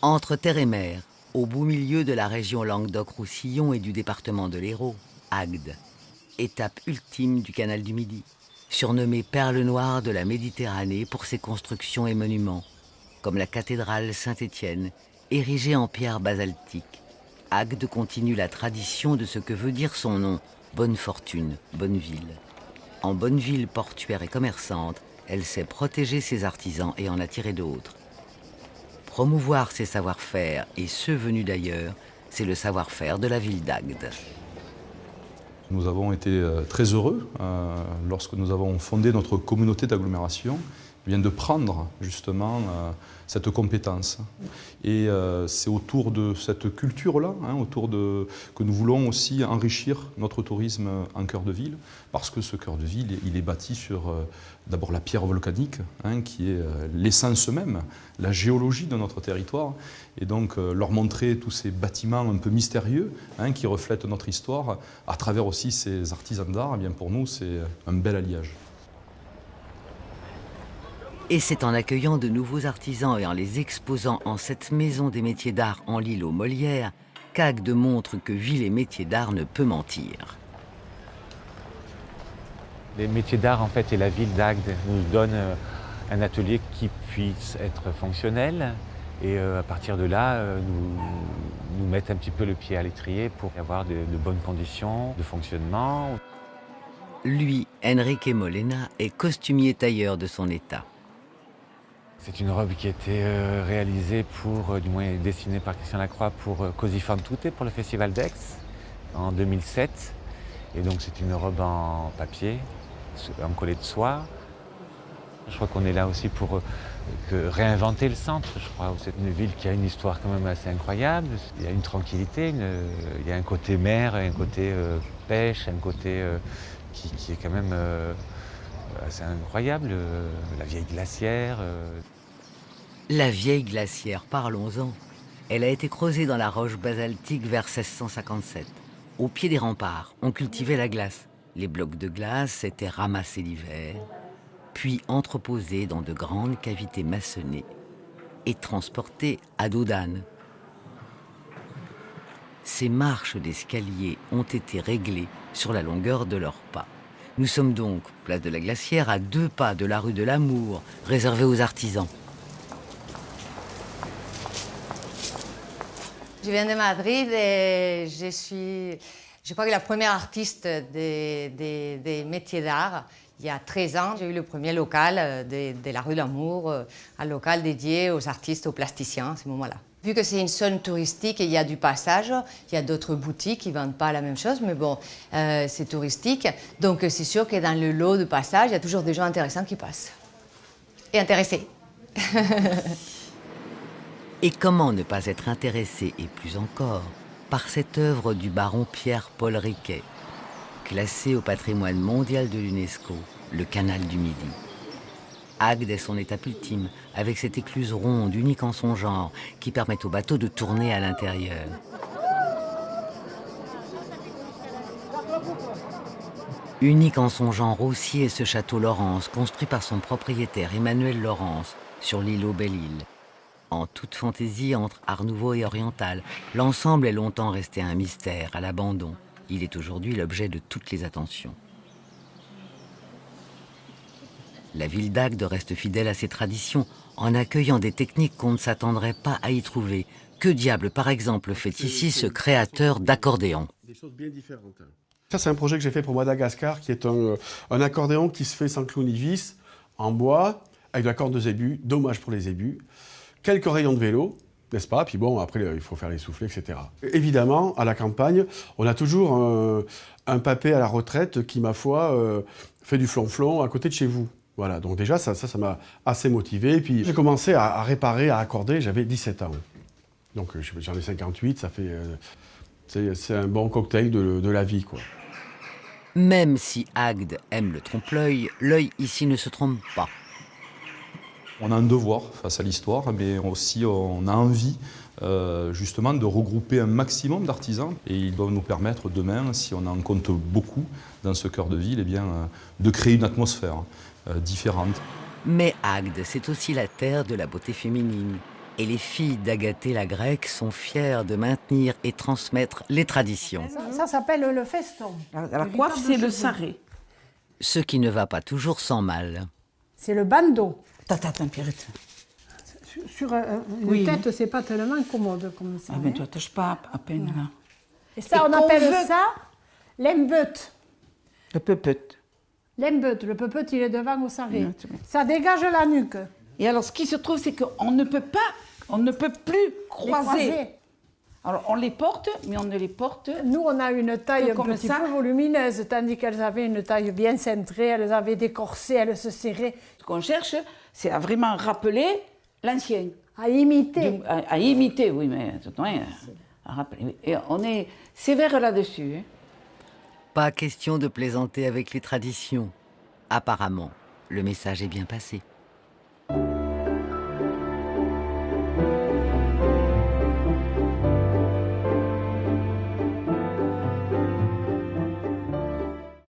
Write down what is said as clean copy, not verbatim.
Entre terre et mer, au beau milieu de la région Languedoc-Roussillon et du département de l'Hérault, Agde, étape ultime du canal du Midi, surnommée perle noire de la Méditerranée pour ses constructions et monuments, comme la cathédrale Saint-Étienne, érigée en pierre basaltique. Agde continue la tradition de ce que veut dire son nom, bonne fortune, bonne ville. En bonne ville portuaire et commerçante, elle sait protéger ses artisans et en attirer d'autres. Promouvoir ses savoir-faire et ceux venus d'ailleurs, c'est le savoir-faire de la ville d'Agde. Nous avons été très heureux lorsque nous avons fondé notre communauté d'agglomération de prendre justement cette compétence. Et c'est autour de cette culture-là, que nous voulons aussi enrichir notre tourisme en cœur de ville, parce que ce cœur de ville, il est bâti sur d'abord la pierre volcanique, qui est l'essence même, la géologie de notre territoire, et donc leur montrer tous ces bâtiments un peu mystérieux qui reflètent notre histoire, à travers aussi ces artisans d'art, pour nous c'est un bel alliage. Et c'est en accueillant de nouveaux artisans et en les exposant en cette maison des métiers d'art en l'île aux Molières qu'Agde montre que ville et métiers d'art ne peut mentir. Les métiers d'art en fait et la ville d'Agde nous donnent un atelier qui puisse être fonctionnel et à partir de là nous mettre un petit peu le pied à l'étrier pour avoir de bonnes conditions de fonctionnement. Lui, Enrique Molena, est costumier tailleur de son état. C'est une robe qui a été réalisée du moins dessinée par Christian Lacroix pour Così fan tutte pour le Festival d'Aix en 2007. Et donc c'est une robe en papier, en collet de soie. Je crois qu'on est là aussi pour réinventer le centre, je crois. C'est une ville qui a une histoire quand même assez incroyable. Il y a une tranquillité, il y a un côté mer, un côté pêche, un côté qui est quand même assez incroyable. La vieille glacière. La vieille glacière, parlons-en. Elle a été creusée dans la roche basaltique vers 1657. Au pied des remparts, on cultivait la glace. Les blocs de glace étaient ramassés l'hiver, puis entreposés dans de grandes cavités maçonnées et transportés à dos d'âne. Ces marches d'escalier ont été réglées sur la longueur de leurs pas. Nous sommes donc, place de la Glacière, à 2 pas de la rue de l'Amour, réservée aux artisans. Je viens de Madrid et je crois que la première artiste des métiers d'art. Il y a 13 ans, j'ai eu le premier local de la rue de l'Amour, un local dédié aux artistes, aux plasticiens à ce moment-là. Vu que c'est une zone touristique et il y a du passage, il y a d'autres boutiques qui ne vendent pas la même chose, mais bon, c'est touristique. Donc c'est sûr que dans le lot de passage, il y a toujours des gens intéressants qui passent. Et intéressés. Et comment ne pas être intéressé, et plus encore, par cette œuvre du baron Pierre-Paul Riquet, classée au patrimoine mondial de l'UNESCO, le canal du Midi. Agde est son étape ultime, avec cette écluse ronde, unique en son genre, qui permet au bateau de tourner à l'intérieur. Unique en son genre aussi est ce château Laurence, construit par son propriétaire Emmanuel Laurence, sur l'îlot Belle-Île. En toute fantaisie entre art nouveau et oriental, l'ensemble est longtemps resté un mystère, à l'abandon. Il est aujourd'hui l'objet de toutes les attentions. La ville d'Agde reste fidèle à ses traditions, en accueillant des techniques qu'on ne s'attendrait pas à y trouver. Que diable, par exemple, fait ici ce créateur d'accordéon? Des choses bien différentes. Ça, c'est un projet que j'ai fait pour Madagascar, qui est un accordéon qui se fait sans clou ni vis, en bois, avec de la corde de zébu, dommage pour les zébus. Quelques rayons de vélo, n'est-ce pas? Puis bon, après, il faut faire les soufflets, etc. Évidemment, à la campagne, on a toujours un papé à la retraite qui, ma foi, fait du flonflon à côté de chez vous. Voilà, donc déjà, ça m'a assez motivé. Puis j'ai commencé à réparer, à accorder, j'avais 17 ans. Donc j'en ai 58, ça fait... c'est un bon cocktail de la vie, quoi. Même si Agde aime le trompe-l'œil, l'œil ici ne se trompe pas. On a un devoir face à l'histoire, mais aussi on a envie justement de regrouper un maximum d'artisans et ils doivent nous permettre demain, si on en compte beaucoup dans ce cœur de ville, de créer une atmosphère différente. Mais Agde, c'est aussi la terre de la beauté féminine. Et les filles d'Agathée la grecque sont fières de maintenir et transmettre les traditions. Ça s'appelle le feston. La coiffe, c'est le sarré. Ce qui ne va pas toujours sans mal. C'est le bandeau. Attends, Pierrette. Sur une tête, c'est pas tellement commode comme ça. Ah, mais toi, touche pas à peine là. Et ça, on appelle ça l'embeut. Le peupet. L'embeut, le peupet, il est devant au sarré. Ça dégage la nuque. Et alors, ce qui se trouve, c'est qu'on ne peut plus croiser. Alors, on les porte, mais on ne les porte. Nous, on a une taille un comme petit ça. peu volumineuse, tandis qu'elles avaient une taille bien cintrée, elles avaient des corsets, elles se serraient. Ce qu'on cherche, c'est à vraiment rappeler l'ancien. À imiter. À imiter, oui, mais à rappeler. Et on est sévère là-dessus. Hein. Pas question de plaisanter avec les traditions. Apparemment, le message est bien passé.